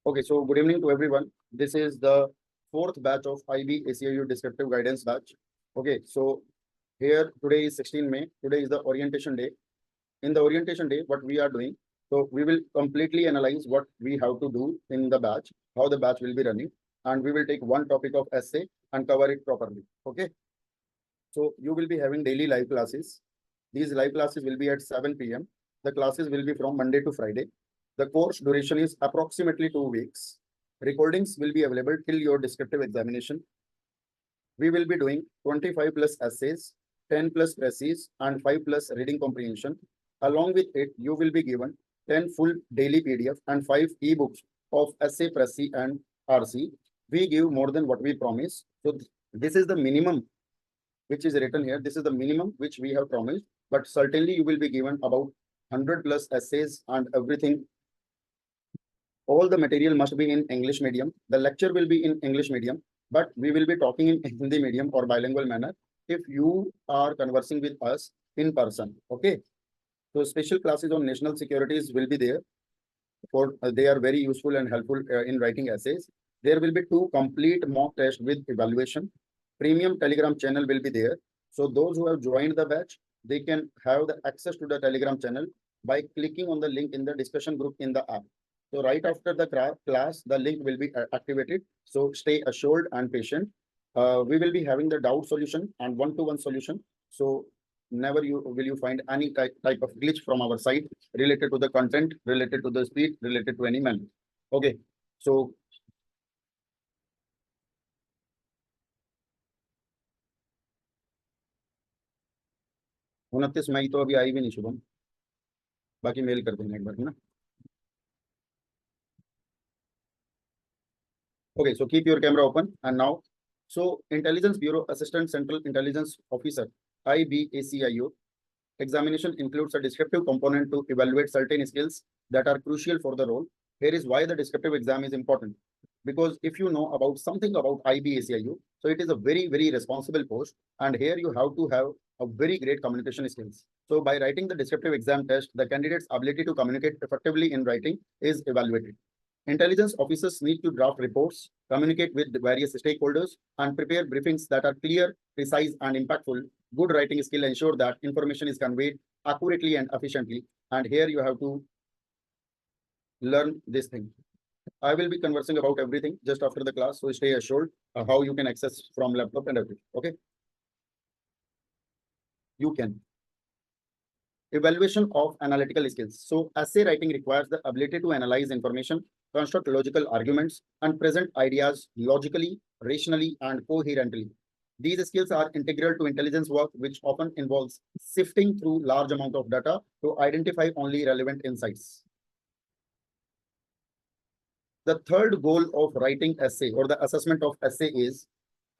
Okay, so good evening to everyone. This is the fourth batch of IB ACIU Descriptive Guidance batch. Okay, so here today is 16 May. Today is the orientation day. In the orientation day, what we are doing, so we will completely analyze what we have to do in the batch, how the batch will be running, and we will take one topic of essay and cover it properly. Okay, so you will be having daily live classes. These live classes will be at 7 p.m. The classes will be from Monday to Friday. The course duration is approximately 2 weeks. Recordings will be available till your descriptive examination. We will be doing 25 plus essays, 10 plus essays, and 5 plus reading comprehension. Along with it, you will be given 10 full daily PDF and 5 ebooks of essay, pressy, and RC. We give more than what we promise. So this is the minimum which is written here. This is the minimum which we have promised, but certainly you will be given about 100 plus essays and everything. All the material must be in English medium. The lecture will be in English medium, but we will be talking in Hindi medium or bilingual manner if you are conversing with us in person. Okay. So special classes on national securities will be there. They are very useful and helpful in writing essays. There will be 2 complete mock tests with evaluation. Premium Telegram channel will be there. So those who have joined the batch, they can have the access to the Telegram channel by clicking on the link in the discussion group in the app. So right after the class, the link will be activated. So stay assured and patient. We will be having the doubt solution and one-to-one solution. So never will you find any type of glitch from our side related to the content, related to the speed, related to any manner. Okay. So 29 मई तो अभी आई भी नहीं शुभम, बाकी mail कर देंगे एक बार, है ना. Okay, so keep your camera open and now, so Intelligence Bureau Assistant Central Intelligence Officer IBACIO examination includes a descriptive component to evaluate certain skills that are crucial for the role. Here is why the descriptive exam is important. Because if you know about something about IBACIO, so it is a very, very responsible post, and here you have to have a very great communication skills. So by writing the descriptive exam test, the candidate's ability to communicate effectively in writing is evaluated. Intelligence officers need to draft reports, communicate with the various stakeholders, and prepare briefings that are clear, precise, and impactful. Good writing skill ensure that information is conveyed accurately and efficiently. And here you have to learn this thing. I will be conversing about everything just after the class, so stay assured how you can access from laptop and everything. Okay, you can. Evaluation of analytical skills. So essay writing requires the ability to analyze information, construct logical arguments, and present ideas logically, rationally, and coherently. These skills are integral to intelligence work, which often involves sifting through large amount of data to identify only relevant insights. The third goal of writing essay or the assessment of essay is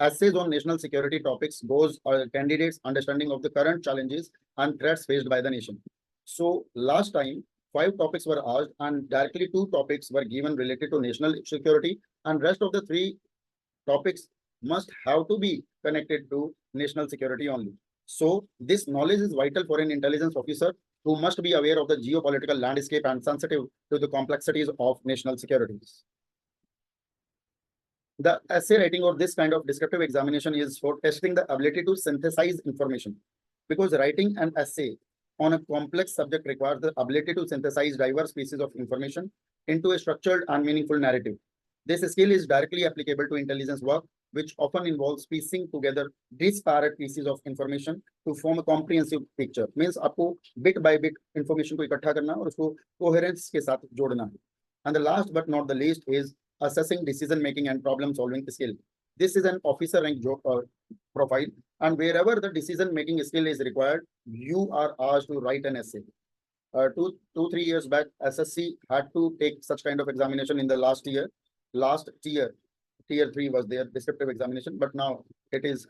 essays on national security topics goes candidates' understanding of the current challenges and threats faced by the nation. So last time, 5 topics were asked and directly 2 topics were given related to national security, and rest of the 3 topics must have to be connected to national security only. So this knowledge is vital for an intelligence officer who must be aware of the geopolitical landscape and sensitive to the complexities of national securities. The essay writing or this kind of descriptive examination is for testing the ability to synthesize information, because writing an essay on a complex subject requires the ability to synthesize diverse pieces of information into a structured and meaningful narrative. This skill is directly applicable to intelligence work, which often involves piecing together disparate pieces of information to form a comprehensive picture. Means आपको bit by bit information को इकट्ठा करना और उसको coherence के साथ जोड़ना. And the last but not the least is assessing decision making and problem solving skill. This is an officer rank profile, and wherever the decision making skill is required, you are asked to write an essay. 3 years back, SSC had to take such kind of examination in the last year. Last tier 3 was their descriptive examination, but now it is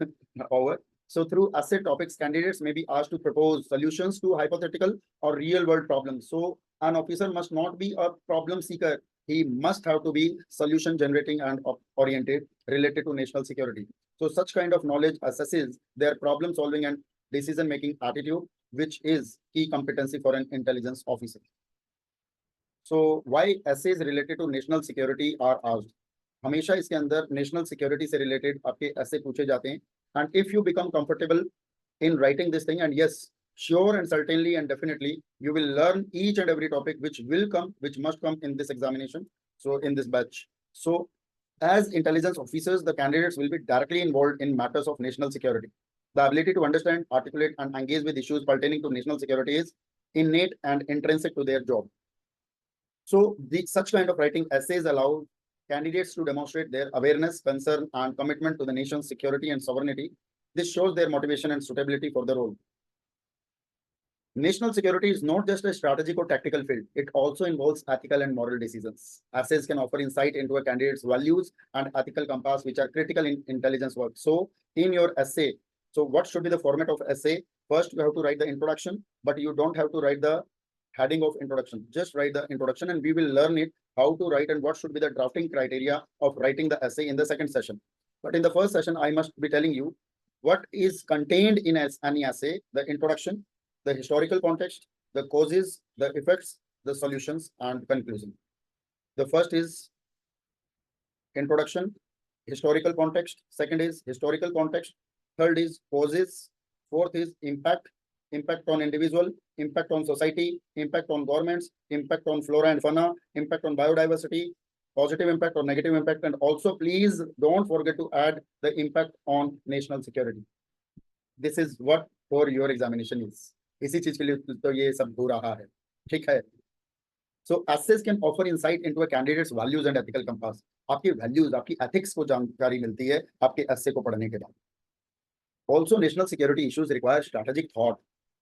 over. So through essay topics, candidates may be asked to propose solutions to hypothetical or real world problems. So an officer must not be a problem seeker. He must have to be solution generating and oriented related to national security. So such kind of knowledge assesses their problem solving and decision making attitude, which is key competency for an intelligence officer. So why essays related to national security are asked? हमेशा इसके अंदर national security से related आपके ऐसे पूछे जाते हैं. And if you become comfortable in writing this thing, and yes, sure and certainly and definitely you will learn each and every topic which must come in this examination, so in this batch. So as intelligence officers, the candidates will be directly involved in matters of national security. The ability to understand, articulate and engage with issues pertaining to national security is innate and intrinsic to their job. So such kind of writing essays allow candidates to demonstrate their awareness, concern and commitment to the nation's security and sovereignty. This shows their motivation and suitability for the role. National security is not just a strategic or tactical field. It also involves ethical and moral decisions. Essays can offer insight into a candidate's values and ethical compass, which are critical in intelligence work. So in your essay, so what should be the format of essay? First, you have to write the introduction, but you don't have to write the heading of introduction. Just write the introduction and we will learn it, how to write and what should be the drafting criteria of writing the essay in the second session. But in the first session, I must be telling you what is contained in any essay: the introduction, the historical context, the causes, the effects, the solutions, and conclusion. The first is introduction, historical context. Second is historical context. Third is causes. Fourth is impact, impact on individual, impact on society, impact on governments, impact on flora and fauna, impact on biodiversity, positive impact or negative impact, and also please don't forget to add the impact on national security. This is what for your examination is. इसी चीज के लिए तो ये सब हो रहा है, ठीक है. So essays can offer insight into a candidate's values and ethical compass. आपकी values, आपकी ethics को जानकारी मिलती है आपके essay को पढ़ने के बाद. Also national security issues require strategic thought.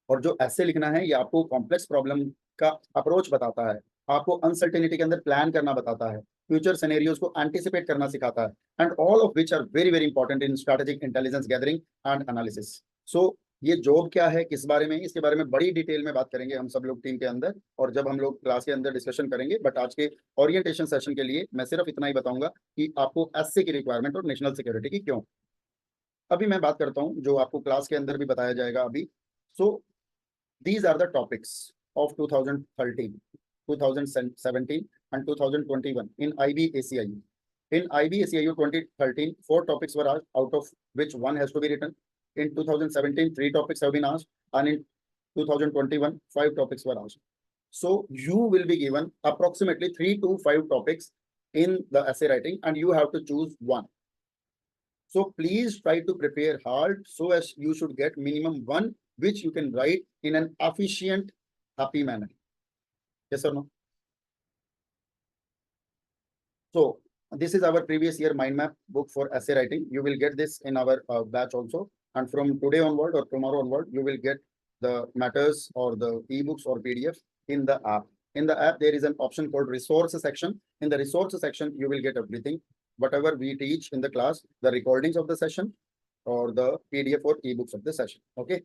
और जो essay लिखना है ये आपको complex problem का approach बताता है, आपको uncertainty के अंदर plan करना बताता है, future scenarios को anticipate करना सिखाता है, and all of which are very very important in strategic intelligence gathering and analysis. So ये जॉब क्या है, किस बारे में, इसके बारे में बड़ी डिटेल में बात करेंगे हम सब लोग टीम के अंदर, और जब हम लोग क्लास के अंदर डिस्कशन करेंगे. बट आज के ओरिएंटेशन सेशन के लिए मैं सिर्फ इतना ही बताऊंगा कि आपको एसए की रिक्वायरमेंट और नेशनल सिक्योरिटी की क्यों. अभी मैं बात करता हूं जो आपको क्लास के अंदर भी बताया जाएगा अभी. So these are the topics of 2013, 2017 and 2021 in IBACIU. In IBACIU 2013, 4 topics were asked, out of which 1 has to be written. In 2017, 3 topics have been asked, and in 2021, 5 topics were asked. So you will be given approximately 3 to 5 topics in the essay writing, and you have to choose one. So please try to prepare hard so as you should get minimum 1 which you can write in an efficient, happy manner. Yes or no? So this is our previous year mind map book for essay writing. You will get this in our batch also. And from today onward or tomorrow onward, you will get the matters or the ebooks or PDFs in the app. In the app, there is an option called resources section. In the resources section, you will get everything, whatever we teach in the class, the recordings of the session or the PDF or ebooks of the session. Okay.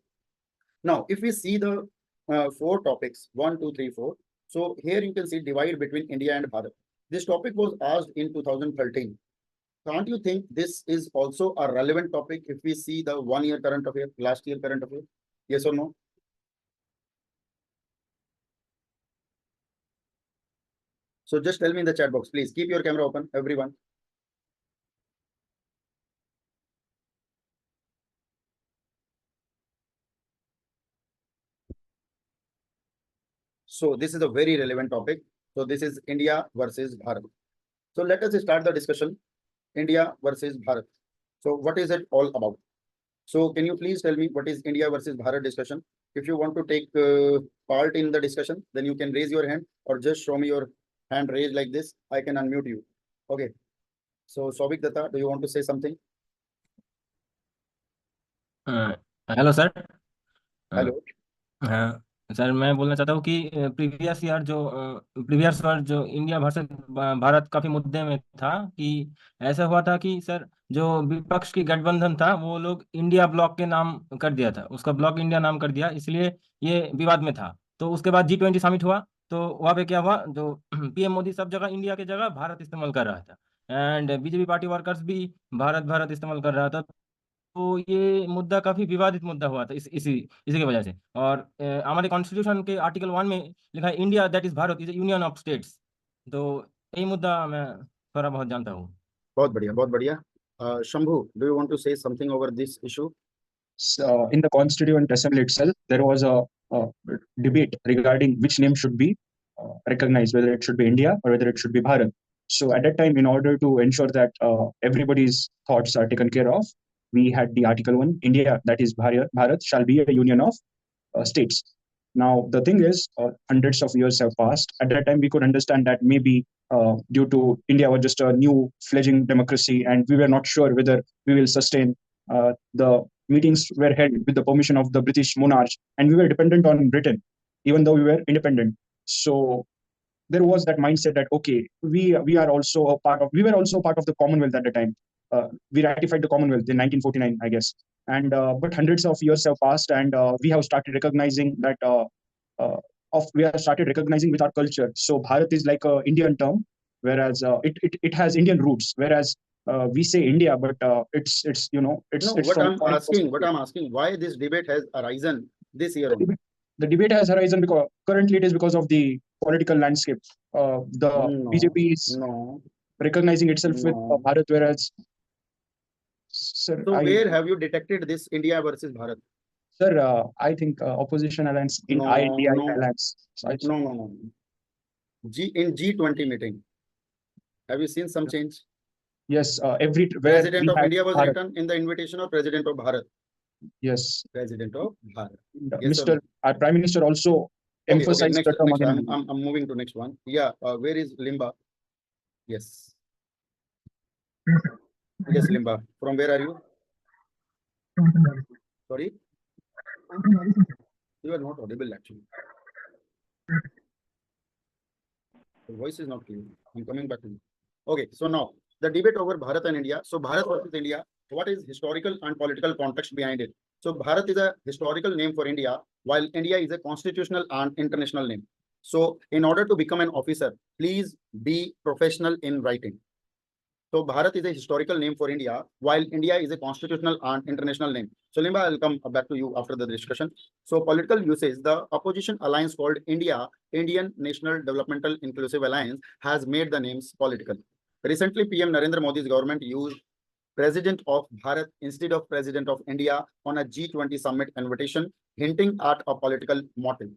Now, if we see the 4 topics, 1, 2, 3, 4. So here you can see divide between India and Bharat. This topic was asked in 2013. Can't you think this is also a relevant topic if we see the 1 year current affair, last year current affair? Yes or no? So just tell me in the chat box, please. Keep your camera open, everyone. So this is a very relevant topic. So this is India versus Bharat. So let us start the discussion. India versus Bharat. So what is it all about? So can you please tell me what is India versus Bharat discussion? If you want to take part in the discussion, then you can raise your hand or just show me your hand raised like this. I can unmute you. Okay. So Souvik Datta, do you want to say something? Hello sir. Hello. हाँ sir, मैं बोलना चाहता हूँ कि previous year जो India versus Bharat काफी मुद्दे में था कि ऐसा हुआ था कि सर जो विपक्ष की गठबंधन था वो लोग इंडिया ब्लॉक के नाम कर दिया था, उसका ब्लॉक इंडिया नाम कर दिया, इसलिए ये विवाद में था. तो उसके बाद G20 समिट हुआ, तो वहाँ पे क्या हुआ, जो पीएम मोदी सब जगह इंडिया की जगह भारत इस्तेमाल कर रहा था, एंड बीजेपी पार्टी वर्कर्स भी भारत भारत इस्तेमाल कर रहा था. ये मुद्दा काफी विवादित मुद्दा हुआ था इसी इसी की वजह से। और हमारे कॉन्स्टिट्यूशन के आर्टिकल 1 में लिखा है India that is Bharat is union of states. तो यही मुद्दा मैं थोड़ा बहुत जानता हूँ। बहुत बढ़िया, बहुत बढ़िया। Shambhu, do you want to say something over this issue? In the Constituent Assembly itself, there was a debate regarding which name should be recognized, whether it should be India or whether it should be Bharat. So at that time, in order to ensure that everybody's thoughts are taken care of, we had the Article 1, India, that is Bharat, shall be a union of states. Now, the thing is, hundreds of years have passed. At that time, we could understand that maybe due to India was just a new fledgling democracy, and we were not sure whether we will sustain. The meetings were held with the permission of the British monarch, and we were dependent on Britain, even though we were independent. So there was that mindset that okay, we were also a part of the Commonwealth at the time. We ratified the Commonwealth in 1949, I guess. And but hundreds of years have passed, and we have started recognizing that we have started recognizing with our culture. So Bharat is like a Indian term, whereas it has Indian roots. Whereas we say India, but it's No, it's what from I'm asking, why this debate has arisen this year only? the debate has arisen because currently it is because of the political landscape. The No, BJP is no, recognizing itself with no. Bharat, whereas sir, So where have you detected this India versus Bharat? I think opposition alliance in No, INDI no, alliance. So no. In G20 meeting, have you seen some change? yes, every where President we of had India was Bharat, written in the invitation of President of Bharat. yes, President of Bharat. and Yes, Mr. sir. Our Prime Minister also Okay, emphasized the term next. again. I'm moving to next one. Yeah, where is Limba? Yes. Yes, Limba. From where are you? Sorry? You are not audible actually. Your voice is not clear. I'm coming back to you. Okay, so now the debate over Bharat and India. So Bharat versus India, what is historical and political context behind it? So Bharat is a historical name for India, while India is a constitutional and international name. So in order to become an officer, please be professional in writing. So Bharat is a historical name for India, while India is a constitutional and international name. So Limba, I'll come back to you after the discussion. So political usage, the opposition alliance called Indian National Developmental Inclusive Alliance, has made the names political. Recently, PM Narendra Modi's government used President of Bharat instead of President of India on a G20 summit invitation, hinting at a political motive.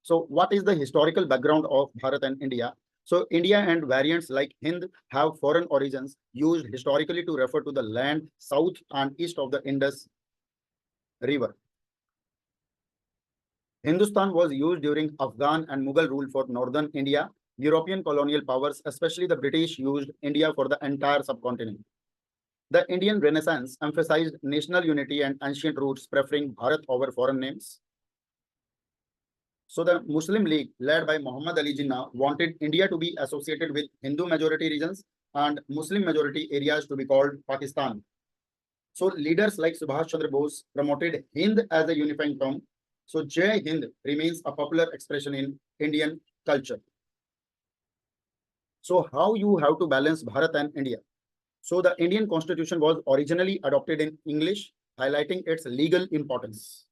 So what is the historical background of Bharat and India? So India and variants like Hind have foreign origins used historically to refer to the land south and east of the Indus River. Hindustan was used during Afghan and Mughal rule for northern India. European colonial powers, especially the British, used India for the entire subcontinent. The Indian Renaissance emphasized national unity and ancient roots, preferring Bharat over foreign names. So the Muslim League, led by Muhammad Ali Jinnah, wanted India to be associated with Hindu majority regions and Muslim majority areas to be called Pakistan. So leaders like Subhash Chandra Bose promoted Hind as a unifying term. So Jai Hind remains a popular expression in Indian culture. So how you have to balance Bharat and India? So the Indian Constitution was originally adopted in English, highlighting its legal importance.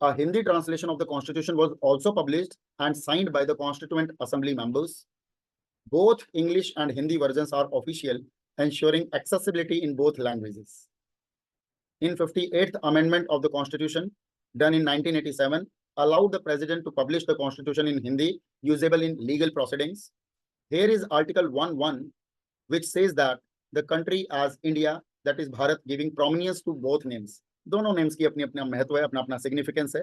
A Hindi translation of the Constitution was also published and signed by the Constituent Assembly members. Both English and Hindi versions are official, ensuring accessibility in both languages. In 58th Amendment of the Constitution, done in 1987, allowed the President to publish the Constitution in Hindi, usable in legal proceedings. Here is Article 1.1, which says that the country as India, that is Bharat, giving prominence to both names. दोनों names की अपनी अपना महत्व है, अपना अपना significance है.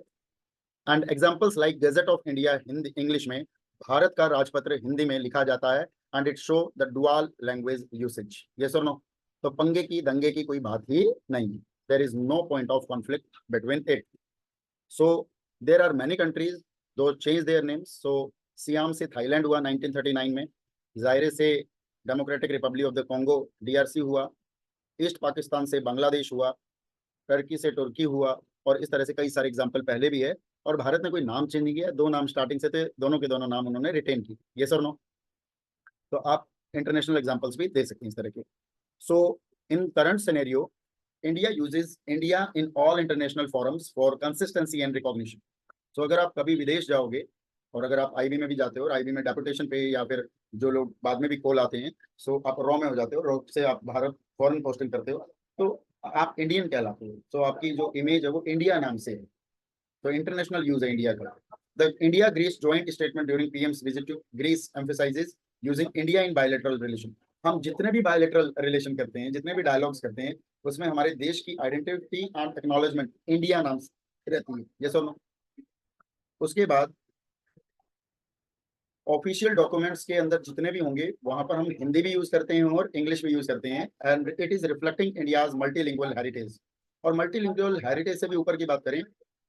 And examples like gazette of India Hindi English में, भारत का राजपत्र हिंदी में लिखा जाता है, and it show the dual language usage. Yes और नो? तो पंगे की दंगे की कोई बात ही नहीं. There is no point of conflict between it. So there are many countries do change their names. So Siam से थाईलैंड हुआ 1939 में, जायरे से democratic Republic of the Congo DRC हुआ, ईस्ट पाकिस्तान से बांग्लादेश हुआ, टर्की से तुर्की हुआ, और इस तरह से कई सारे एग्जाम्पल पहले भी है. और भारत ने कोई नाम चेंज नहीं किया, दो नाम स्टार्टिंग से थे, दोनों के दोनों नाम उन्होंने रिटेन की. ये सर नो? तो आप इंटरनेशनल एग्जाम्पल्स भी दे सकते हैं इस तरह के. सो In current scenario, India uses India in all international forums for consistency and recognition. So अगर आप कभी विदेश जाओगे और अगर आप आईबी में भी जाते हो और आईबी में डेपुटेशन पे या फिर जो लोग बाद में भी कॉल आते हैं, सो आप रॉ में हो जाते हो, रॉ से आप भारत फॉरेन पोस्टिंग करते हो, तो आप इंडियन कहलाते हो। तो आपकी जो इमेज है वो इंडिया नाम से है, तो इंटरनेशनल यूज है इंडिया का। The India Greece joint statement during PM's visit to Greece emphasises using India in bilateral relation. हम जितने भी बायलैटरल रिलेशन करते हैं, जितने भी डायलॉग्स करते हैं, उसमें हमारे देश की आइडेंटिटी एंड एक्नॉलेजमेंट इंडिया नाम से रहती है। यस और नो? उसके बाद ऑफिशियल डॉक्यूमेंट्स के अंदर जितने भी होंगे वहां पर हम हिंदी भी यूज करते हैं और इंग्लिश भी यूज करते हैं, and it is reflecting India's multilingual heritage. और मल्टीलिंगुअल हेरिटेज से भी ऊपर की बात करें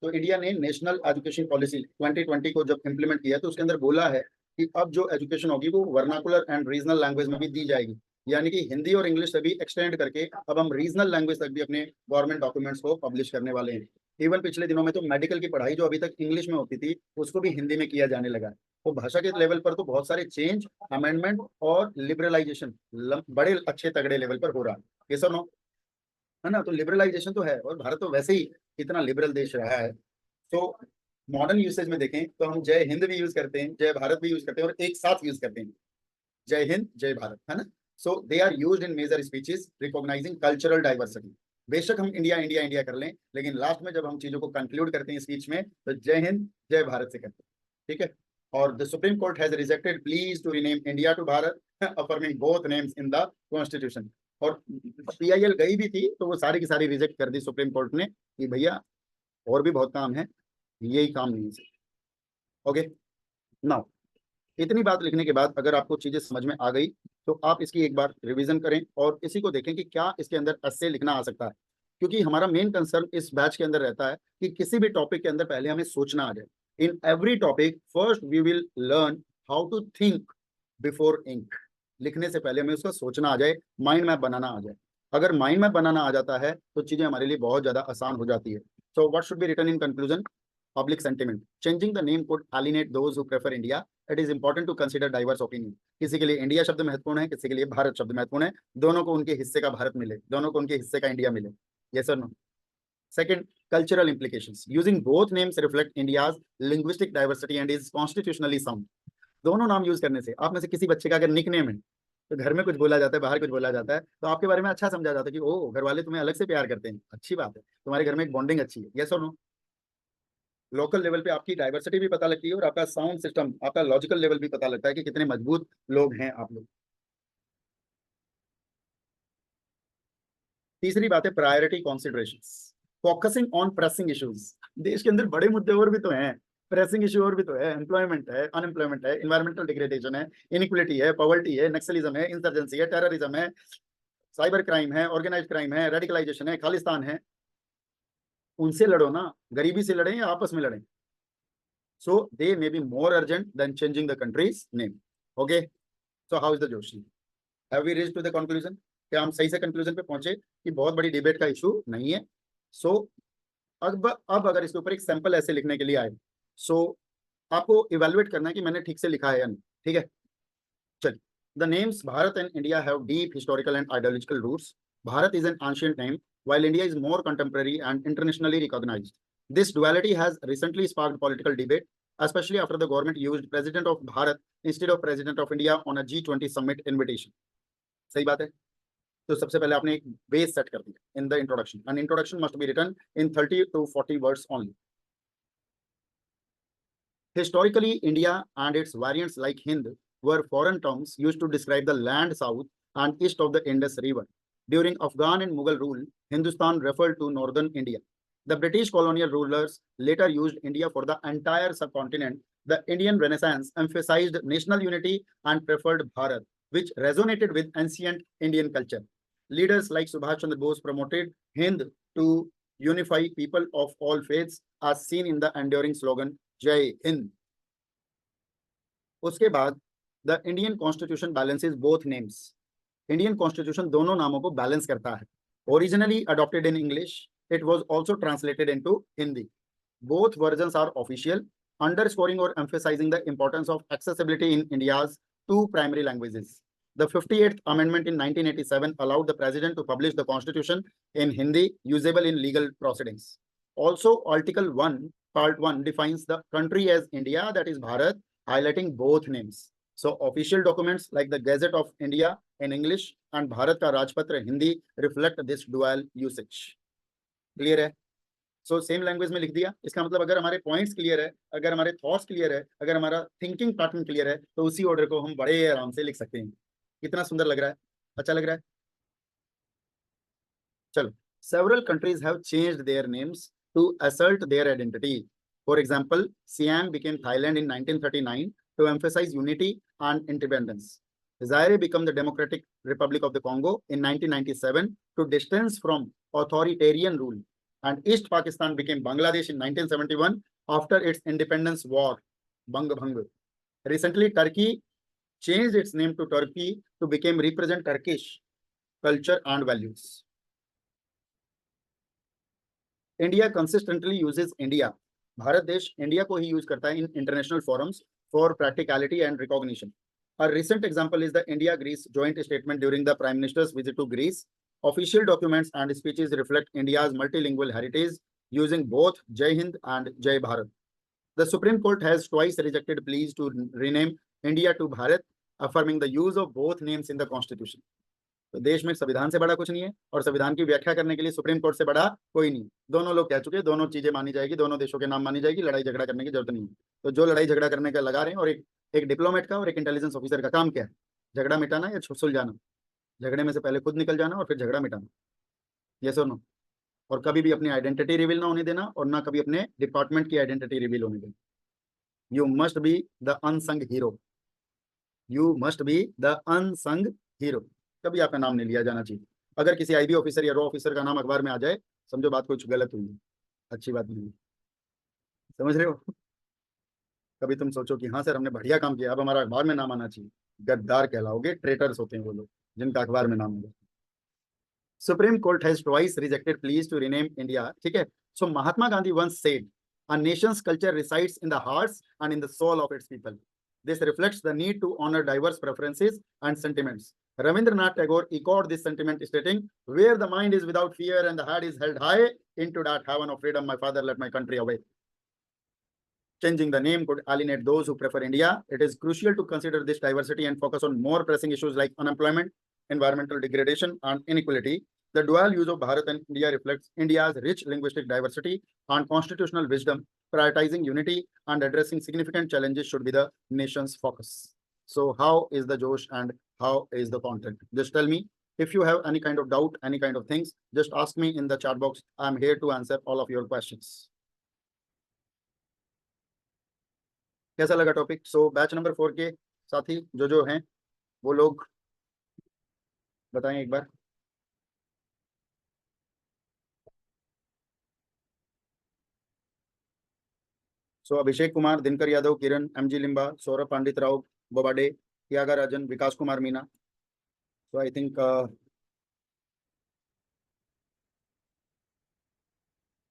तो इंडिया ने नेशनल एजुकेशन पॉलिसी 2020 को जब इम्प्लीमेंट किया तो उसके अंदर बोला है कि अब जो एजुकेशन होगी वो वर्नाकुलर एंड रीजनल लैंग्वेज में भी दी जाएगी, यानी कि हिंदी और इंग्लिश से भी एक्सटेंड करके अब हम रीजनल लैंग्वेज तक भी अपने गवर्नमेंट डॉक्यूमेंट्स को पब्लिश करने वाले हैं। इवन पिछले दिनों में तो मेडिकल की पढ़ाई जो अभी तक इंग्लिश में होती थी उसको भी हिंदी में किया जाने लगा है। तो भाषा के लेवल पर तो बहुत सारे चेंज, अमेंडमेंट और लिबरलाइजेशन बड़े अच्छे तगड़े लेवल पर हो रहा है। ये सब नो है ना? तो लिबरलाइजेशन तो है, और भारत तो वैसे ही इतना लिबरल देश रहा है। तो मॉडर्न यूसेज में देखें तो हम जय हिंद भी यूज करते हैं, जय भारत भी यूज करते हैं, और एक साथ यूज करते हैं, जय हिंद जय भारत, है ना? So they are used in major speeches recognising cultural diversity. बेशक हम इंडिया इंडिया इंडिया कर लें, लेकिन लास्ट में जब हम चीजों को कंक्लूड करते हैं स्पीच में तो जय हिंद जय भारत से करते हैं, ठीक है? और the Supreme court has rejected pleas to rename India to Bharat, affirming both names in the constitution. और पीआईएल गई भी थी तो वो सारी की सारी रिजेक्ट कर दी सुप्रीम कोर्ट ने कि भैया और भी बहुत काम है, यही काम नहीं है। ओके, नाउ इतनी बात लिखने के बाद अगर आपको चीजें समझ में आ गई तो आप इसकी एक बार रिवीजन करें और इसी को देखें कि क्या इसके अंदर ऐसे लिखना आ सकता है, क्योंकि हमारा मेन कंसर्न इस बैच के अंदर रहता है कि किसी भी टॉपिक के अंदर पहले हमें सोचना आ जाए। In every topic first we will learn how to think before ink. लिखने से पहले हमें उसका सोचना आ जाए, माइंड मैप बनाना आ जाए। अगर माइंड मैप बनाना आ जाता है तो चीजें हमारे लिए बहुत ज्यादा आसान हो जाती है। So what should be written in conclusion? Public sentiment. Changing the name could alienate those who prefer India. It is important to consider diverse opinion. किसी के लिए इंडिया शब्द महत्वपूर्ण है, किसी के लिए भारत शब्द महत्वपूर्ण है। दोनों को उनके हिस्से का भारत मिले, दोनों को उनके हिस्से का इंडिया मिले। Yes or no? Second, cultural implications. Using both names reflect India's linguistic diversity and is constitutionally sound. दोनों नाम यूज करने से आप में से किसी बच्चे का अगर निक नेम है तो घर में कुछ बोला जाता है, बाहर कुछ बोला जाता है, तो आपके बारे में अच्छा समझा जाता है कि ओ घर वाले तुम्हें अलग से प्यार करते हैं, अच्छी बात है, तुम्हारे घर में एक बॉन्डिंग अच्छी है। यस और नो? लोकल लेवल पे आपकी डाइवर्सिटी भी पता लगती है और आपका साउंड सिस्टम, आपका लॉजिकल लेवल भी पता लगता है कि कितने मजबूत लोग हैं आप लोग। तीसरी बात है priority considerations, focusing on pressing issues. देश के अंदर बड़े मुद्दे और भी तो हैं, प्रेसिंग इश्यू और भी तो है, एम्प्लॉयमेंट है, अनएम्प्लॉयमेंट है, इन्वायरमेंटल डिग्रेडेशन है, इनइक्वलिटी है, पॉवर्टी है, नक्सलिज्म है, इंसर्जेंसी है, टेररिज्म है, साइबर क्राइम है, ऑर्गेनाइज क्राइम है, रेडिकलाइजेशन है, खालिस्तान है। उनसे लड़ो ना, गरीबी से लड़ें या आपस में लड़ें। So they may be more urgent than changing the country's name. Okay. So how is the Joshi? Have we reached to the conclusion? क्या हम सही से कंक्लूजन पे पहुंचे कि बहुत बड़ी डिबेट का इशू नहीं है? So अब अगर इसके ऊपर एक सैंपल ऐसे लिखने के लिए आए, so आपको इवेलुएट करना है कि मैंने ठीक से लिखा है या नहीं। ठीक है, चलिए। The names Bharat and India have deep historical and ideological roots. Bharat is an ancient name, while India is more contemporary and internationally recognized. This duality has recently sparked political debate, especially after the government used President of Bharat instead of President of India on a G20 summit invitation. सही बात है। तो सबसे पहले आपने एक base set कर दिया in the introduction. An introduction must be written in 30 to 40 words only. Historically, India and its variants like Hind were foreign terms used to describe the land south and east of the Indus River. During Afghan and Mughal rule, Hindustan referred to northern India. The British colonial rulers later used India for the entire subcontinent. The Indian Renaissance emphasized national unity and preferred Bharat, which resonated with ancient Indian culture. Leaders like Subhash Chandra Bose promoted Hind to unify people of all faiths, as seen in the enduring slogan Jai Hind. उसके बाद the Indian constitution balances both names. Indian constitution दोनों नामों को balance करता है। Originally adopted in English, it was also translated into Hindi. Both versions are official, underscoring or emphasizing the importance of accessibility in India's two primary languages. The 58th Amendment in 1987 allowed the President to publish the Constitution in Hindi, usable in legal proceedings. Also, Article 1, Part 1 defines the country as India, that is Bharat, highlighting both names. So, official documents like the Gazette of India in English and Bharat ka Rajpatra Hindi reflect this dual usage. Clear है? So same language में लिख दिया। इसका मतलब अगर हमारे points clear है, अगर हमारे थॉट्स क्लियर है, अगर हमारा थिंकिंग पैटर्न क्लियर है, तो उसी ऑर्डर को हम बड़े आराम से लिख सकते हैं। कितना सुंदर लग रहा है, अच्छा लग रहा है। चलो, several countries have changed their names to assert their identity. For example, Siam became Thailand in 1939 to emphasize unity and independence. Zaire became the Democratic Republic of the Congo in 1997 to distance from authoritarian rule. And East Pakistan became Bangladesh in 1971 after its independence war, Bang Bhang. Recently, Turkey changed its name to Turkey to become represent Turkish culture and values. India consistently uses India. Bharat देश India को ही use करता है in international forums for practicality and recognition. A recent example is the India-Greece joint statement during the Prime Minister's visit to Greece. Official documents and speeches reflect India's multilingual heritage, using both Jai Hind and Jai Bharat. The Supreme Court has twice rejected pleas to rename India to Bharat, affirming the use of both names in the Constitution. तो देश में संविधान से बड़ा कुछ नहीं है, और संविधान की व्याख्या करने के लिए सुप्रीम कोर्ट से बड़ा कोई नहीं। दोनों लोग कह चुके, दोनों चीजें मानी जाएगी, दोनों देशों के नाम मानी जाएगी, लड़ाई झगड़ा करने की जरूरत नहीं है। तो जो लड़ाई झगड़ा करने का लगा रहे हैं, और एक डिप्लोमेट का और एक इंटेलिजेंस ऑफिसर का काम क्या है? झगड़ा मिटाना या सुलझाना? झगड़े में से पहले खुद निकल जाना और फिर झगड़ा मिटाना। यस और नो? और कभी भी अपनी आइडेंटिटी रिवील ना होने देना, और ना कभी अपने डिपार्टमेंट की आइडेंटिटी रिवील होने देना। You must be the unsung hero. You must be the unsung hero. कभी आपका नाम नहीं लिया जाना चाहिए। अगर किसी आईबी ऑफिसर या रॉ ऑफिसर का नाम अखबार में आ जाए, समझो बात कुछ गलत हुई है, अच्छी बात नहीं है। समझ रहे हो? कभी तुम सोचो कि हाँ सर हमने बढ़िया काम किया, अब हमारा अखबार में नाम आना चाहिए, गद्दार कहलाओगे। ट्रेटर्स होते हैं वो लोग जिनका अखबार में नाम होगा। Supreme court has twice rejected pleas to rename India. ठीक है। So Mahatma Gandhi once said, a nation's culture resides in the hearts and in the soul of its people. This reflects the need to honor diverse preferences and sentiments. Rabindranath Tagore echoed this sentiment, stating, "Where the mind is without fear and the heart is held high, into that heaven of freedom, my father led my country away." Changing the name could alienate those who prefer India. It is crucial to consider this diversity and focus on more pressing issues like unemployment, environmental degradation, and inequality. The dual use of Bharat and India reflects India's rich linguistic diversity and constitutional wisdom. Prioritizing unity and addressing significant challenges should be the nation's focus. So how is the Josh and how is the content? Just tell me. If you have any kind of doubt, any kind of things, just ask me in the chat box. I'm here to answer all of your questions. कैसा लगा topic? सो batch number 4 के साथी जो हैं वो लोग बताएं एक बार। So Abhishek Kumar, Dinkar Yadav, Kiran, MG Limba, Saurabh Pandit Rao, Bobade, Tyagarajan, Vikas Kumar Meena. So I think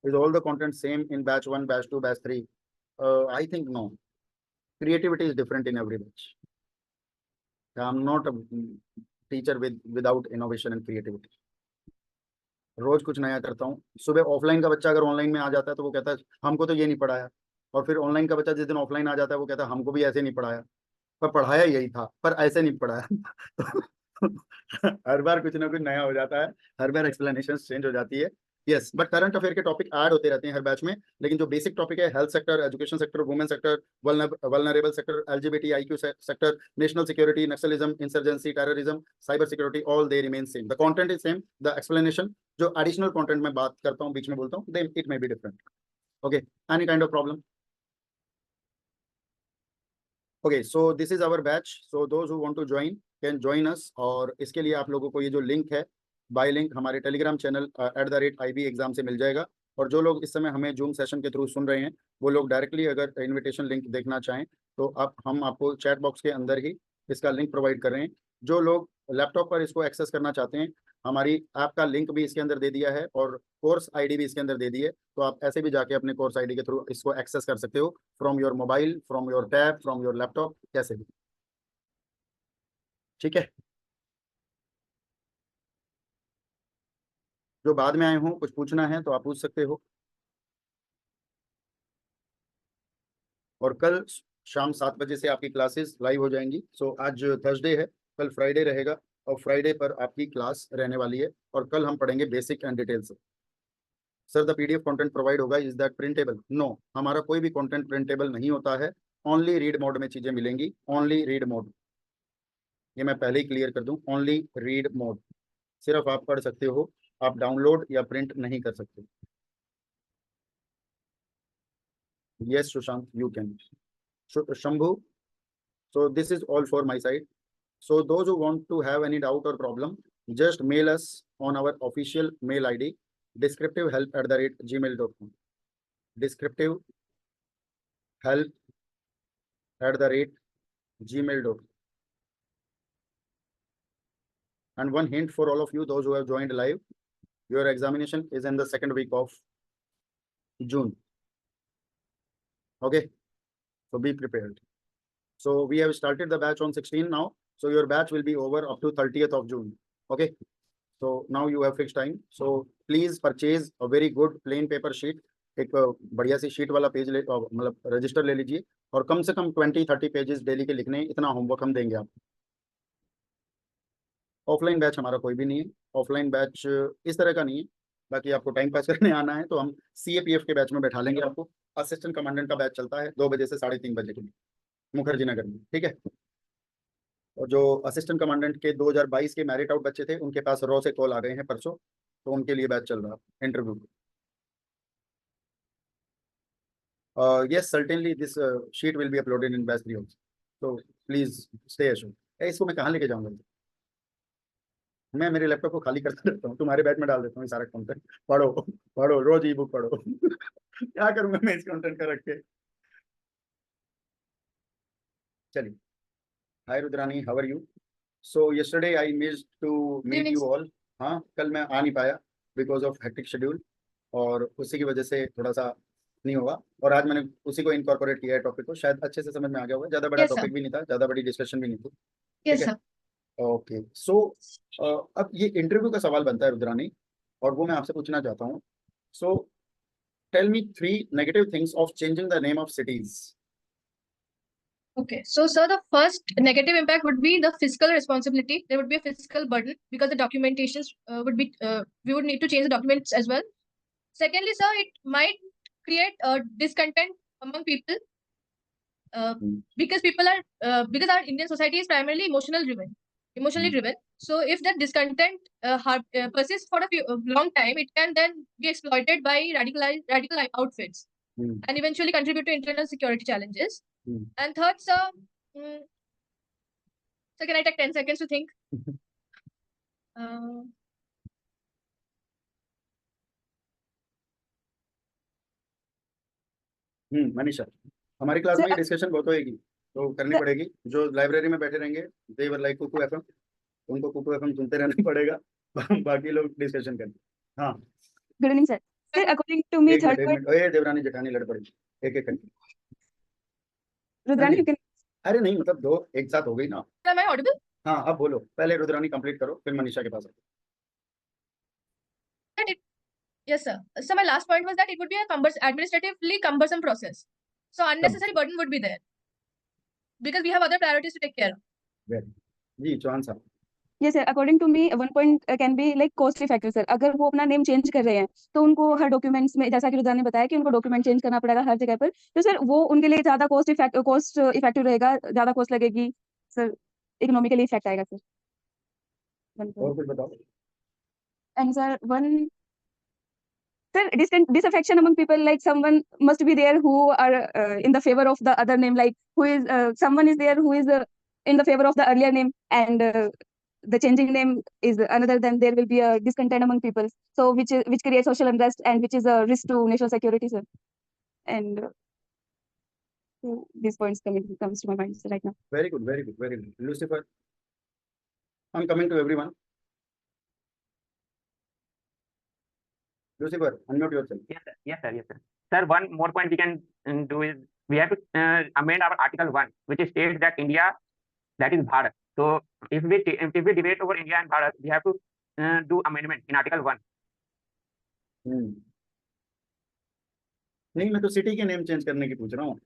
is all the content same in batch 1, batch 2, batch 3? I think no. Creativity is different in every batch. I'm not a teacher without innovation and creativity. रोज कुछ नया करता हूँ। सुबह offline का बच्चा अगर online में आ जाता है तो वो कहता है हमको तो ये नहीं पढ़ाया, और फिर ऑनलाइन का बच्चा जिस दिन ऑफलाइन आ जाता है वो कहता है हमको भी ऐसे नहीं पढ़ाया, पर पढ़ाया यही था पर ऐसे नहीं पढ़ाया। हर बार कुछ ना कुछ नया हो जाता है, हर बार एक्सप्लेनेशन चेंज हो जाती है। यस, बट करंट अफेयर के टॉपिक ऐड होते रहते हैं हर बैच में, लेकिन जो बेसिक टॉपिक है health sector, education sector, women sector, vulnerable sector, LGBTIQ sector, national security, Naxalism, insurgency, terrorism, cyber security, all they remain same. The content is same, the explanation जो additional content में बात करता हूँ, बीच में बोलता हूँ, then it may be different. Okay, any kind of problem? Okay, so this is our batch. So those who want to join can join us, और इसके लिए आप लोगों को ये जो लिंक है, बाय लिंक हमारे टेलीग्राम चैनल @IB एग्जाम से मिल जाएगा। और जो लोग इस समय हमें जूम सेशन के थ्रू सुन रहे हैं वो लोग डायरेक्टली अगर इनविटेशन लिंक देखना चाहें तो हम आपको चैट बॉक्स के अंदर ही इसका लिंक प्रोवाइड कर रहे हैं। जो लोग लैपटॉप पर इसको एक्सेस करना चाहते हैं, हमारी ऐप का लिंक भी इसके अंदर दे दिया है और कोर्स आईडी भी इसके अंदर दे दी है, तो आप ऐसे भी जाके अपने कोर्स आईडी के थ्रू इसको एक्सेस कर सकते हो, from your mobile, from your tab, from your laptop, कैसे भी। ठीक है, जो बाद में आए हो कुछ पूछना है तो आप पूछ सकते हो। और कल शाम 7 बजे से आपकी क्लासेस लाइव हो जाएंगी। सो आज थर्सडे है, कल फ्राइडे रहेगा और फ्राइडे पर आपकी क्लास रहने वाली है और कल हम पढ़ेंगे basic and details. Sir the PDF content provide होगा, इज दैट प्रिंटेबल? नो, हमारा कोई भी कंटेंट प्रिंटेबल नहीं होता है। ओनली रीड मोड में चीजें मिलेंगी, ओनली रीड मोड। ये मैं पहले ही क्लियर कर दूं, ओनली रीड मोड। सिर्फ आप पढ़ सकते हो, आप डाउनलोड या प्रिंट नहीं कर सकते। Yes Sushant, you can. Shambhu, so this is all for my side. So those who want to have any doubt or problem, just mail us on our official mail ID, descriptivehelp@gmail.com. descriptivehelp@gmail.com. And one hint for all of you, those who have joined live, your examination is in the second week of June. Okay, so be prepared. So we have started the batch on 16 now. So your batch will be over up to 30th of June. Okay. So now you have fixed time. So please purchase a very good plain paper sheet. एक बढ़िया सी sheet वाला page ले, मतलब register ले लीजिए और कम से कम 20-30 pages daily के लिखने, इतना होमवर्क हम देंगे आपको। ऑफलाइन बैच हमारा कोई भी नहीं है, ऑफलाइन बैच इस तरह का नहीं है। बाकी आपको टाइम पास करने आना है तो हम CAPF के बैच में बैठा लेंगे आपको। असिस्टेंट कमांडेंट का बैच चलता है 2 बजे से 3:30 बजे के लिए, मुखर्जी नगर में, ठीक है। और जो असिस्टेंट कमांडेंट के 2022 के मैरिट आउट बच्चे थे, उनके पास रॉ से कॉल आ गए हैं परसों, तो उनके लिए बैच चल रहा है interview. yes, certainly this sheet will be uploaded in batch 3 also, so please stay assured. इसको मैं कहाँ लेके जाऊंगा? मैं मेरे लैपटॉप को खाली करता रहता हूँ, तुम्हारे बैच में डाल देता हूँ सारा कंटेंट। पढ़ो पढ़ो, रोज ई बुक पढ़ो। क्या करूंगा मैं इस कंटेंट का रख के? चलिए, hi Rudrani, how are you? So yesterday I missed to meet you all. हाँ, कल मैं आ नहीं पाया बिकॉज ऑफ हेक्टिक शेड्यूल, और उसी की वजह से थोड़ा सा नहीं हुआ। और आज मैंने उसी को इनकॉर्पोरेट किया है टॉपिक को, शायद अच्छे से समझ में आ गया होगा। ज़्यादा बड़ा Yes, sir. टॉपिक भी नहीं था, ज़्यादा बड़ी डिस्कशन भी नहीं थी। Yes, ठीक है? sir. ओके, सो अब ये इंटरव्यू का सवाल बनता है रुद्रानी, और वो मैं आपसे पूछना चाहता हूँ। So tell me 3 negative things of changing the name of cities. Okay. So, sir, the first negative impact would be the fiscal responsibility. There would be a fiscal burden because the documentations would be, we would need to change the documents as well. Secondly, sir, it might create discontent among people because people are, because our Indian society is primarily emotionally driven. So, if that discontent persists for a long time, it can then be exploited by radical outfits and eventually contribute to internal security challenges. And third, sir, so can I take 10 seconds to think? Manisha, हमारी class में discussion बहुत होगी तो करनी पड़ेगी। जो library में बैठे रहेंगे, दे वर लाइक कुकू एफएम, उनको कुकू एफएम सुनते रहना पड़ेगा। बाकी लोग डिस्कशन करें। हाँ, good evening sir. Sir according to me third point, ओए देवरानी जेठानी लड़ पड़ेगी एक एक करके। रुद्रानी, अरे नहीं, मतलब 2 एक साथ हो गई ना। Am I audible? हाँ, अब बोलो, पहले रुद्रानी कंप्लीट करो, फिर मनीषा के पास आओ। Yes, sir. So my last point was that it would be a administratively cumbersome process. So unnecessary burden would be there because we have other priorities to take care of. जी चौहान साहब। Yes sir, according to me one point can be like costly factor sir. अगर वो अपना name change कर रहे हैं तो उनको हर डॉक्यूमेंट्स में, जैसा कि रुद्रानी ने बताया कि उनको डॉक्यूमेंट चेंज करना पड़ेगा हर जगह पर, तो सर वो उनके लिए ज्यादा कॉस्ट इफेक्टिव रहेगा, ज्यादा कॉस्ट लगेगी सर, इकोनॉमिकली इफेक्ट आएगा सर। और कुछ बताओ। And sir one sir, disaffection among people, like someone must be there who are in the favor of the other name, like who is someone is there who is in the favor of the earlier name, and the changing name is another, then there will be a discontent among people, so which creates social unrest and which is a risk to national security sir. And so these points comes to my mind right now. Very good, very good, very good. Lucifer, I'm coming to everyone. Lucifer, unmute yourself. Yes, sir. Yes, sir. Yes, sir. Sir, one more point we can do is we have to amend our Article 1, which states that India, that is Bharat. So if we debate over India and Bharat, we have to do amendment in Article 1. नहीं, मैं तो city के name change करने की पूछ रहा हूँ।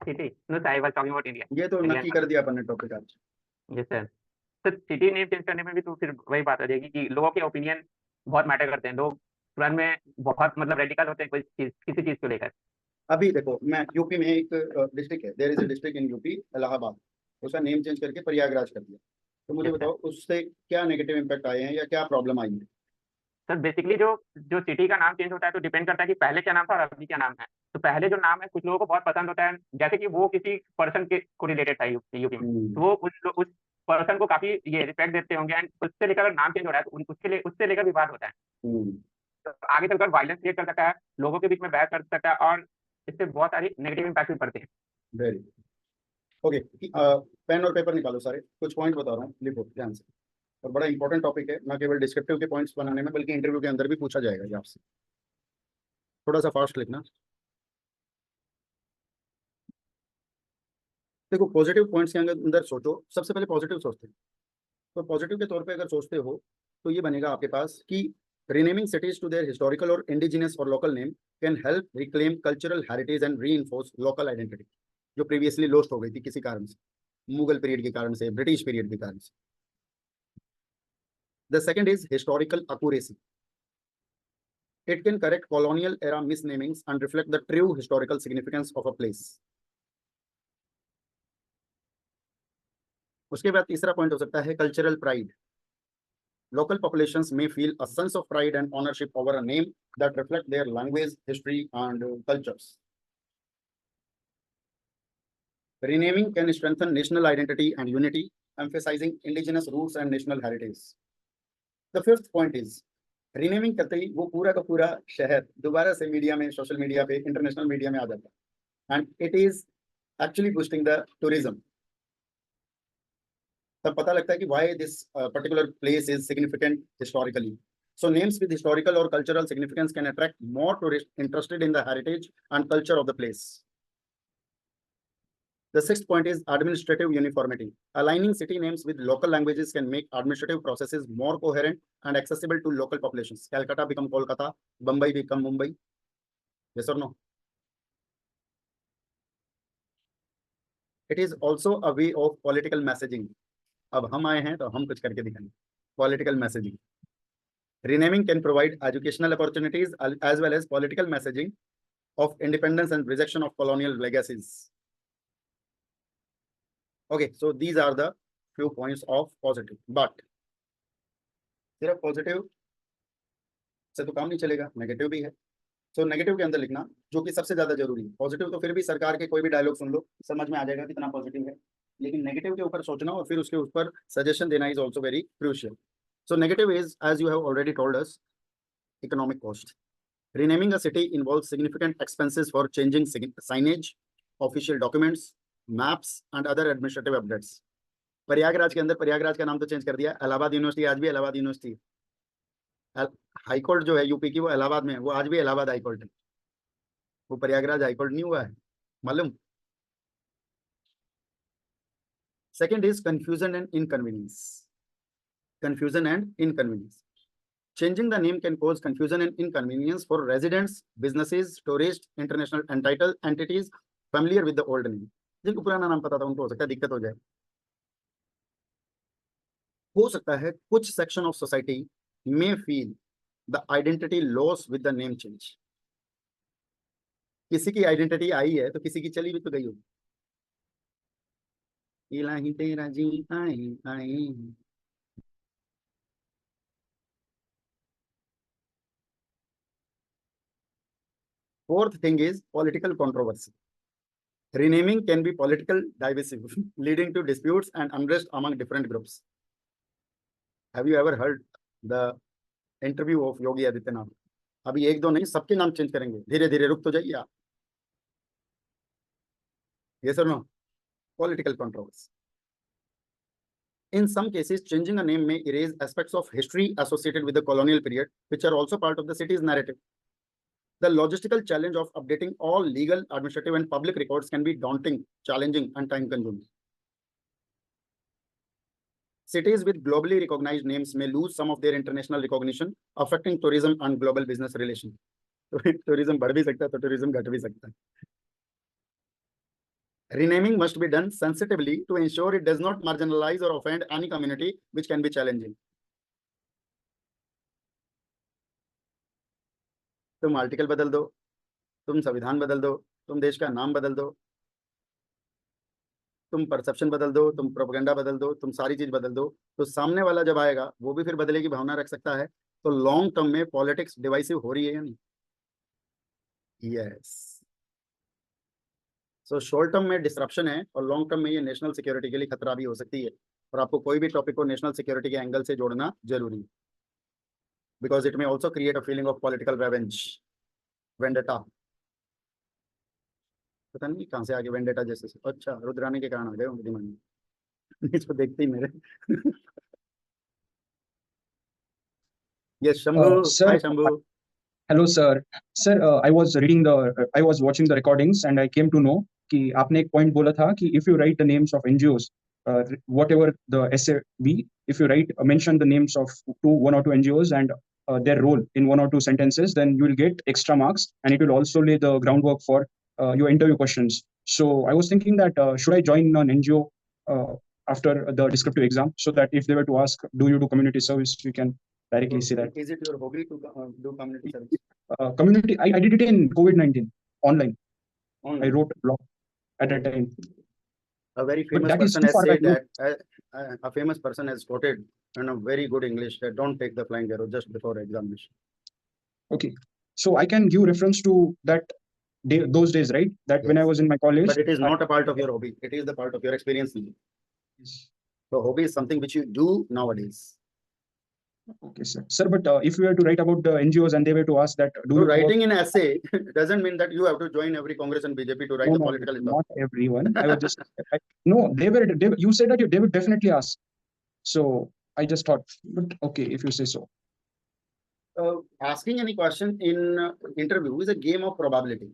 City. No, sir, I was talking about India. ये तो Indian नक्की कर दिया अपन ने टॉपिक आज। Yes, sir. तो सिटी नेम चेंज करने में भी तो फिर वही बात आ जाएगी कि लोगों के ओपिनियन बहुत मैटर करते हैं। लोग तुरंत में बहुत मतलब रेडिकल होते हैं कोई चीज, किसी चीज को लेकर। अभी देखो, मैं यूपी में एक डिस्ट्रिक्ट है, there is a district in UP Allahabad, उसका नेम चेंज करके प्रयागराज कर दिया। तो मुझे Yes, sir. बताओ उससे क्या नेगेटिव इम्पैक्ट आए हैं या क्या प्रॉब्लम आई है? सर बेसिकली जो जो सिटी का नाम चेंज होता है तो डिपेंड करता है कि पहले क्या नाम था और अभी क्या नाम है। तो पहले जो नाम है कुछ लोगों को बहुत पसंद होता है, जैसे कि वो किसी पर्सन के को रिलेटेड था यूपी में, तो वो उस पर्सन को काफी ये रिस्पेक्ट देते होंगे, एंड उससे लेकर अगर नाम चेंज हो रहा है तो उससे लेकर विवाद होता है। तो आगे चलकर वायलेंस क्रिएट कर सकता है, लोगों के बीच में बहस कर सकता है, और इससे बहुत सारी नेगेटिव इम्पैक्ट भी पड़ते हैं। Very okay. पेन और पेपर निकालो सारे, कुछ पॉइंट बता रहा हूँ, लिखो ध्यान से। और बड़ा इंपॉर्टेंट टॉपिक है, ना केवल डिस्क्रिप्टिव के पॉइंट्स बनाने में बल्कि इंटरव्यू के अंदर भी पूछा जाएगा ये आपसे। थोड़ा सा फास्ट लिखना। देखो, पॉजिटिव पॉइंट्स के अंदर सोचो, सबसे पहले पॉजिटिव सोचते हैं। तो पॉजिटिव के तौर पे अगर सोचते हो तो ये बनेगा आपके पास कि renaming cities to their historical और इंडिजिनस और local name can help reclaim cultural heritage and reinforce local identity, जो प्रीवियसली लॉस्ट हो गई थी किसी कारण से, मुगल पीरियड के कारण से, ब्रिटिश पीरियड के कारण से। The second is historical accuracy. It can correct colonial era misnamings and reflect the true historical significance of a place. उसके बाद तीसरा पॉइंट हो सकता है cultural pride. Local populations may feel a sense of pride and ownership over a name that reflect their language, history, and cultures. Renaming can strengthen national identity and unity, emphasizing indigenous roots and national heritage. The fifth point is renaming करते ही वो पूरा का पूरा शहर दोबारा से media में, social media पे, इंटरनेशनल मीडिया में आ जाता है, and it is actually boosting the tourism. तब पता लगता है कि why this particular place is significant historically. So names with historical और cultural significance can attract more tourist interested in the heritage and culture of the place. The sixth point is administrative uniformity. Aligning city names with local languages can make administrative processes more coherent and accessible to local populations. Calcutta become Kolkata, Mumbai become Mumbai. Yes or no? It is also a way of political messaging. अब हम आए हैं तो हम कुछ करके दिखाएंगे। Political messaging. Renaming can provide educational opportunities as well as political messaging of independence and rejection of colonial legacies. Okay, so these are the few points of positive, but सिर्फ पॉजिटिव से तो काम नहीं चलेगा, नेगेटिव भी है। So negative के अंदर लिखना जो कि सबसे ज्यादा जरूरी है। पॉजिटिव तो फिर भी सरकार के कोई भी डायलॉग सुन लो समझ में आ जाएगा कितना पॉजिटिव है, लेकिन नेगेटिव के ऊपर सोचना और फिर उसके ऊपर सजेशन देना is also very crucial. So negative is, as you have already told us, economic cost. Renaming a city involves significant expenses for changing signage, official documents, maps, and other administrative updates. Prayagraj के अंदर प्रयागराज का नाम तो change कर दिया, Allahabad university आज भी Allahabad university है। हाई कोर्ट जो है यूपी की वो इलाहाबाद में है, वो आज भी इलाहाबाद हाई कोर्ट है, वो प्रयागराज हाई कोर्ट नहीं हुआ है, मालूम। Second is confusion and inconvenience. Confusion and inconvenience. Changing the name can cause confusion and inconvenience for residents, businesses, tourists, international entitled entities familiar with the old name. जिनको पुराना नाम पता था उनको हो सकता है दिक्कत हो जाए। हो सकता है कुछ section of society may feel the identity loss with the name change. किसी की आइडेंटिटी आई है तो किसी की चली भी तो गई होगी। इलाही तेरा जी आई आई। Fourth thing is political controversy. Renaming can be political divisive, leading to disputes and unrest among different groups. Have you ever heard the interview of Yogi Adityanath? अभी एक दो नहीं, सबके नाम चेंज करेंगे, धीरे धीरे रुक तो जाइए आप। Yes or no? Political controversy. In some cases, changing a name may erase aspects of history associated with the colonial period, which are also part of the city's narrative. The logistical challenge of updating all legal, administrative, and public records can be daunting, challenging, and time-consuming. cities with globally recognized names may lose some of their international recognition, affecting tourism and global business relation. Tourism बढ़ भी सकता है तो tourism घट भी सकता है. Renaming must be done sensitively to ensure it does not marginalize or offend any community, which can be challenging. तुम आर्टिकल बदल दो, तुम संविधान बदल दो, तुम देश का नाम बदल दो, तुम परसेप्शन बदल दो, तुम प्रोपेगेंडा बदल दो, तुम सारी चीज बदल दो, तो सामने वाला जब आएगा वो भी फिर बदले की भावना रख सकता है. तो लॉन्ग टर्म में पॉलिटिक्स डिवाइसिव हो रही है या नहीं? यस. सो शॉर्ट टर्म में डिसरप्शन है और लॉन्ग टर्म में ये नेशनल सिक्योरिटी के लिए खतरा भी हो सकती है. और आपको कोई भी टॉपिक को नेशनल सिक्योरिटी के एंगल से जोड़ना जरूरी है, because it may also create a feeling of political revenge, vendetta. पता नहीं कहाँ से आगे वेंडेटा जैसे. अच्छा, रुद्रानी के कारण आ गए होंगे दिमाग में. इसको देखते ही मेरे. Yes Shambhu. Sir, hi Shambhu. hello sir. Sir, I was watching the recordings and I came to know कि आपने एक point बोला था कि if you write the names of NGOs, whatever the essay be, if you mention the names of one or two NGOs and their role in one or two sentences, then you will get extra marks and it will also lay the groundwork for your interview questions. So I was thinking that should I join an NGO after the descriptive exam, so that if they were to ask, do you do community service, we can directly say that. Is it your hobby to do community service? Community, I did it in COVID-19 online. Online. I wrote a blog at that time. A very But famous that is person too has far said back, that a famous person has quoted in a very good English that don't take the flying arrow just before examination. Okay, so I can give reference to that day, those days, right? That when I Yes. was in my college. But it is not a part of your hobby. It is the part of your experience. So hobby is something which you do nowadays. Okay, sir. Sir, but if we were to write about the NGOs and they were to ask that, do So you work? writing an essay doesn't mean that you have to join every Congress and BJP to write No, a no, political stuff. not everyone. I was just no. You said that they would definitely ask. So I just thought, but okay, if you say so. Asking any question in interview is a game of probability.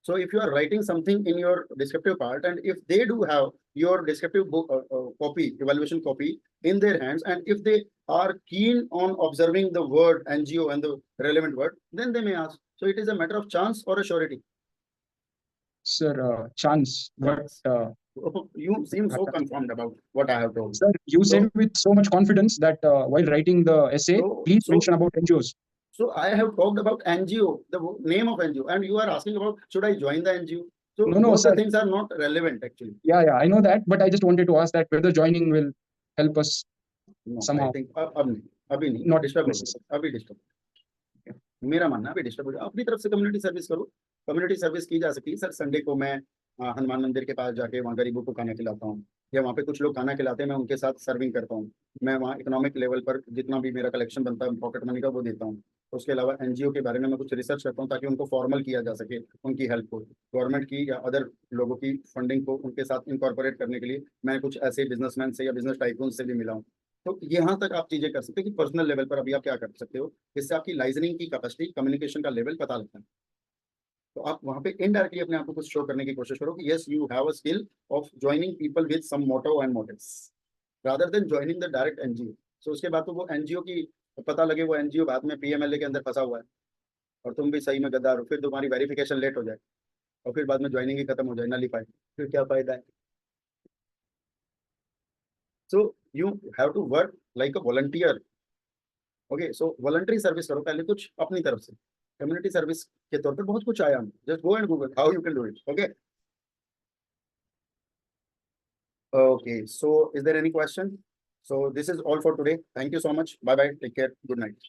So if you are writing something in your descriptive part, and if they do have your descriptive book copy, evaluation copy in their hands, and if they are keen on observing the word NGO and the relevant word, then they may ask. So it is a matter of chance or a surety. Sir, chance, but you seem so confirmed about what I have told. sir, you said with so much confidence that while writing the essay, please mention about NGOs. So I have talked about NGO, the name of NGO, and you are asking about should I join the NGO? So No, both sir. the things are not relevant actually. Yeah, I know that, but I just wanted to ask that whether joining will help us No, somehow. I think अभी नहीं, Not disturb हो necessary. जाएगा, अभी disturb. मेरा मानना अभी disturb हो जाए. अपनी तरफ से कम्युनिटी सर्विस करो. कम्युनिटी सर्विस की जा सकती है. सर संडे को मैं हनुमान मंदिर के पास जाके वहाँ गरीबों को खाना खिलाता हूँ, या वहाँ पे कुछ लोग खाना खिलाते हैं, मैं उनके साथ सर्विंग करता हूँ. मैं वहाँ इकोनॉमिक लेवल पर जितना भी मेरा कलेक्शन बनता है पॉकेट मनी का वो देता हूँ. उसके अलावा एनजीओ के बारे में मैं कुछ रिसर्च करता हूँ ताकि उनको फॉर्मल किया जा सके, उनकी हेल्प को, गवर्नमेंट की या अदर लोगों की फंडिंग को उनके साथ इनकॉर्पोरेट करने के लिए मैं कुछ ऐसे बिजनेसमैन से या बिजनेस टाइकून से भी मिला हूँ. तो यहाँ तक आप चीजें कर सकते हो कि पर्सनल लेवल पर अभी आप क्या कर सकते हो, इससे आपकी लाइजनिंग की कैपेसिटी, कम्युनिकेशन का लेवल पता लगता है. तो आप वहाँ पे इनडायरेक्टली अपने आप को कुछ शो करने की कोशिश करो कि yes you have a skill of joining people with some motto and motives rather than joining the direct NGO. So उसके बाद तो वो एनजीओ की पता लगे वो एनजीओ बाद में पीएमएलए के अंदर फंसा हुआ है और तुम भी सही में गद्दार हो, फिर तुम्हारी वेरिफिकेशन लेट हो जाए और फिर बाद में ज्वाइनिंग ही खत्म हो जाए, नलीफाई, फिर क्या फायदा है. So you have to work like a volunteer. Okay, so voluntary service करो पहले कुछ अपनी तरफ से. कम्युनिटी सर्विस के तौर पर बहुत कुछ आया, just go and Google how you can do it. Okay okay, so is there any question? So this is all for today. Thank you so much. Bye bye, take care, good night.